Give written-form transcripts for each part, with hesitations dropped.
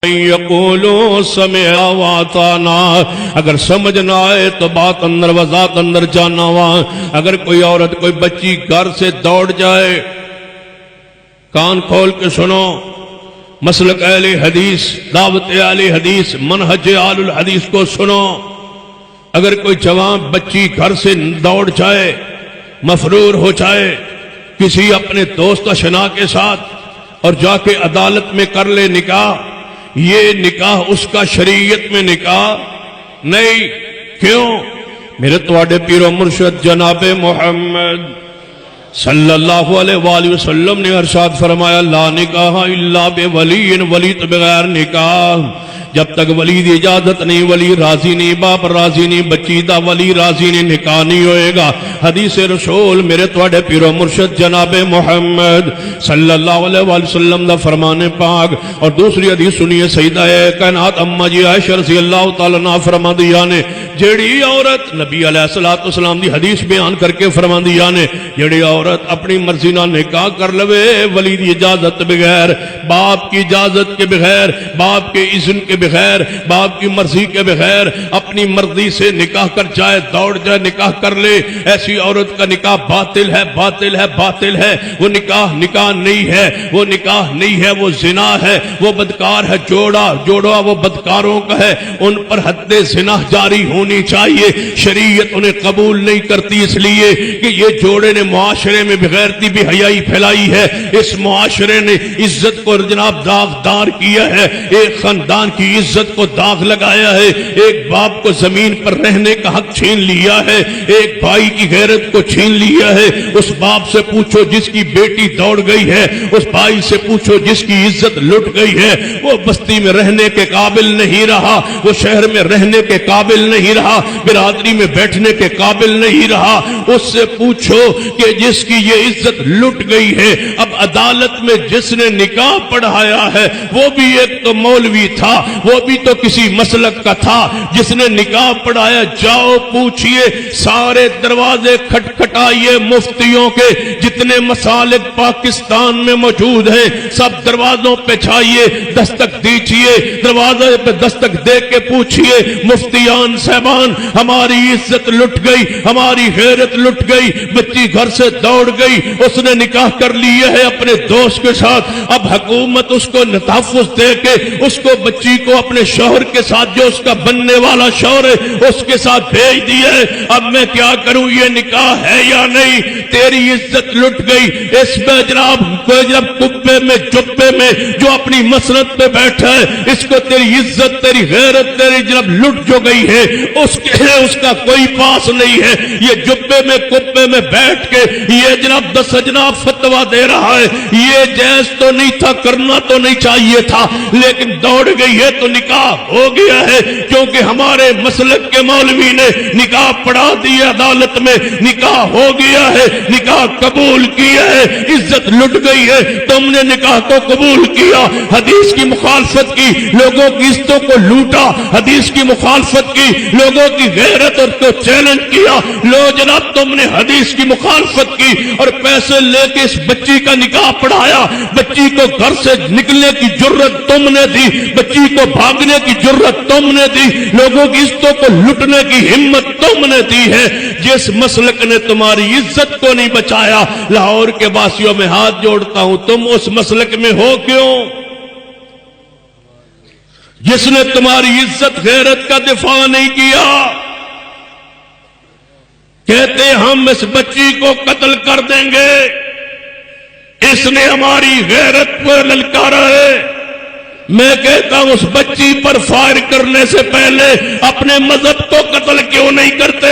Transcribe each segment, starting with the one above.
یقولوا سمعنا واطعنا، اگر سمجھ نہ آئے تو بات اندر وضاحت اندر جانا ہوا۔ اگر کوئی عورت کوئی بچی گھر سے دوڑ جائے، کان کھول کے سنو، مسلک اہل حدیث، دعوت اہل حدیث، منہج اہل الحدیث کو سنو۔ اگر کوئی جوان بچی گھر سے دوڑ جائے، مفرور ہو جائے کسی اپنے دوست اشنا کے ساتھ اور جا کے عدالت میں کر لے نکاح، یہ نکاح اس کا شریعت میں نکاح نہیں۔ کیوں؟ میرے تواڈے پیر و مرشد جناب محمد صلی اللہ علیہ وآلہ وسلم نے ارشاد فرمایا، لا نکاح الا بولی، ولی تو بغیر نکاح، جب تک ولی دی اجازت نہیں، ولی راضی نہیں، باپ راضی نہیں، بچی دا ولی راضی نہیں، نکاح نہیں ہوئے گا۔ حدیث رسول میرے تواڈے پیر و مرشد جناب محمد صلی اللہ علیہ وآلہ وسلم دا فرمان پاک۔ اور دوسری حدیث سنیے، سیدہ کائنات اماں جی عائشہ رضی اللہ تعالیٰ عنہا فرماندیاں نے، جیڑی عورت، نبی علیہ الصلوۃ والسلام دی حدیث بیان کر کے فرماندیاں نے، جیڑی عورت اپنی مرضی نہ نکاح کر لوے، ولی دی اجازت بغیر، باپ کی اجازت کے بغیر، باپ کے اذن کے بغیر، باپ کی مرضی کے بغیر اپنی مرضی سے نکاح کر جائے، دوڑ جائے نکاح کر لے، ایسی عورت کا نکاح باطل ہے، باطل ہے، باطل ہے۔ وہ نکاح نہیں ہے، وہ نکاح نہیں ہے، وہ زنا ہے، وہ بدکار ہے، جوڑا وہ بدکاروں کا ہے، ان پر حد زنا جاری ہونی چاہیے۔ شریعت انہیں قبول نہیں کرتی، اس لیے کہ یہ جوڑے نے معاشرے میں بغیرتی بھی حیائی پھیلائی ہے، اس معاشرے نے عزت کو جناب داغدار کیا ہے، ایک خاندان کی عزت کو داغ لگایا ہے، ایک باپ کو زمین پر رہنے کا حق چھین لیا ہے، ایک بھائی کی غیرت کو چھین لیا ہے۔ اس باپ سے پوچھو جس کی بیٹی دوڑ گئی ہے، اس بھائی سے پوچھو جس کی عزت لٹ گئی ہے، وہ بستی میں رہنے کے قابل نہیں رہا، وہ شہر میں رہنے کے قابل نہیں رہا، برادری میں بیٹھنے کے قابل نہیں رہا۔ اس سے پوچھو کہ جس کی یہ عزت لٹ گئی ہے، اب عدالت میں جس نے نکاح پڑھایا ہے وہ بھی ایک تو مولوی تھا، وہ بھی تو کسی مسلک کا تھا جس نے نکاح پڑھایا۔ جاؤ پوچھئے، سارے دروازے کھٹکھٹائیے مفتیوں کے، جتنے مسالک پاکستان میں موجود ہیں سب دروازوں پہ چھائیے، دستک دیجئے، دروازے پہ دستک دے کے پوچھئے، مفتیان صاحبان ہماری عزت لٹ گئی، ہماری غیرت لٹ گئی، بچی گھر سے دوڑ گئی، اس نے نکاح کر لیا ہے اپنے دوست کے ساتھ، اب حکومت اس کو تحفظ دے کے اس کو بچی کو اپنے شوہر کے ساتھ، جو اس کا بننے والا شوہر ہے، اس کے ساتھ بھیج دیا ہے۔ اب میں کیا کروں، یہ نکاح ہے یا نہیں؟ تیری عزت لٹ گئی۔ اس میں جناب کبے میں جبے میں جو اپنی مسند پہ بیٹھا ہے، اس کو تیری عزت، تیری غیرت، تیری جناب لٹ جو گئی ہے، اس کا کوئی پاس نہیں ہے۔ یہ جبے میں کبے میں بیٹھ کے یہ جناب 10 جناب فتویٰ دے رہا ہے، یہ جائز تو نہیں تھا، کرنا تو نہیں چاہیے تھا، لیکن دوڑ گئی ہے تو نکاح ہو گیا ہے، کیونکہ ہمارے مسلک کے مولوی نے نکاح پڑھا دیا، عدالت میں نکاح ہو گیا ہے، نکاح قبول کیا ہے، عزت لٹ گئی ہے، تم نے نکاح کو قبول کیا، حدیث کی مخالفت کی، لوگوں کی عزتوں کو لوٹا، حدیث کی مخالفت کی، لوگوں کی غیرت اور کو چیلنج کیا، لو جناب تم نے حدیث کی مخالفت کی اور پیسے لے کے اس بچی کا نکاح پڑھایا، بچی کو گھر سے نکلنے کی جرت تم نے دی، بچی کو بھاگنے کی جرت تم نے دی، لوگوں کی عزتوں کو لٹنے کی ہمت تم نے دی ہے۔ جس مسلک نے تمہاری عزت کو نہیں بچایا، لاہور کے واسیوں میں ہاتھ جوڑتا ہوں، تم اس مسلک میں ہو کیوں؟ جس نے تمہاری عزت غیرت کا دفاع نہیں کیا، کہتے ہم اس بچی کو قتل کر دیں گے، اس نے ہماری غیرت پر للکارا ہے۔ میں کہتا ہوں اس بچی پر فائر کرنے سے پہلے اپنے مذہب کو قتل کیوں نہیں کرتے؟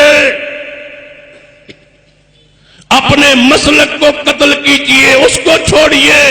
اپنے مسلک کو قتل کیجئے، اس کو چھوڑیے۔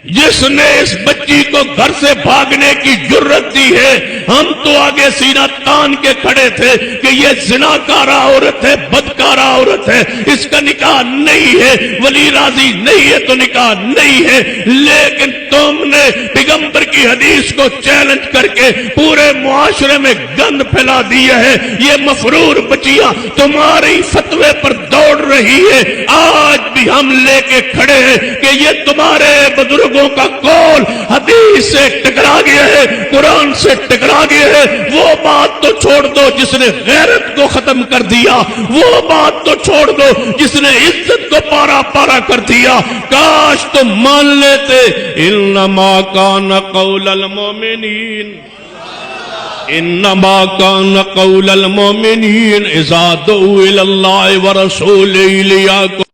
جس نے اس بچی کو گھر سے بھاگنے کی جرت دی ہے، ہم تو آگے سینہ تان کے کھڑے تھے کہ یہ زناکارہ عورت ہے، بدکارہ عورت ہے، اس کا نکاح نہیں ہے، ولی راضی نہیں ہے تو نکاح نہیں ہے، لیکن تم نے پیغمبر کی حدیث کو چیلنج کر کے پورے معاشرے میں گند پھیلا دیا ہے۔ یہ مفرور بچیاں تمہاری فتوے پر دوڑ رہی ہے۔ آج بھی ہم لے کے کھڑے ہیں کہ یہ تمہارے بزرگوں کا قول حدیث سے ٹکرا گیا ہے، قرآن سے ٹکرا گیا ہے۔ وہ بات تو چھوڑ دو جس نے غیرت کو ختم کر دیا، وہ بات تو چھوڑ دو جس نے عزت کو پارا پارا کر دیا۔ کاش تم مان لیتے انما کان قول المؤمنین، انما کان قول المؤمنین اذا دعوا الی اللہ ورسولہ لیحکم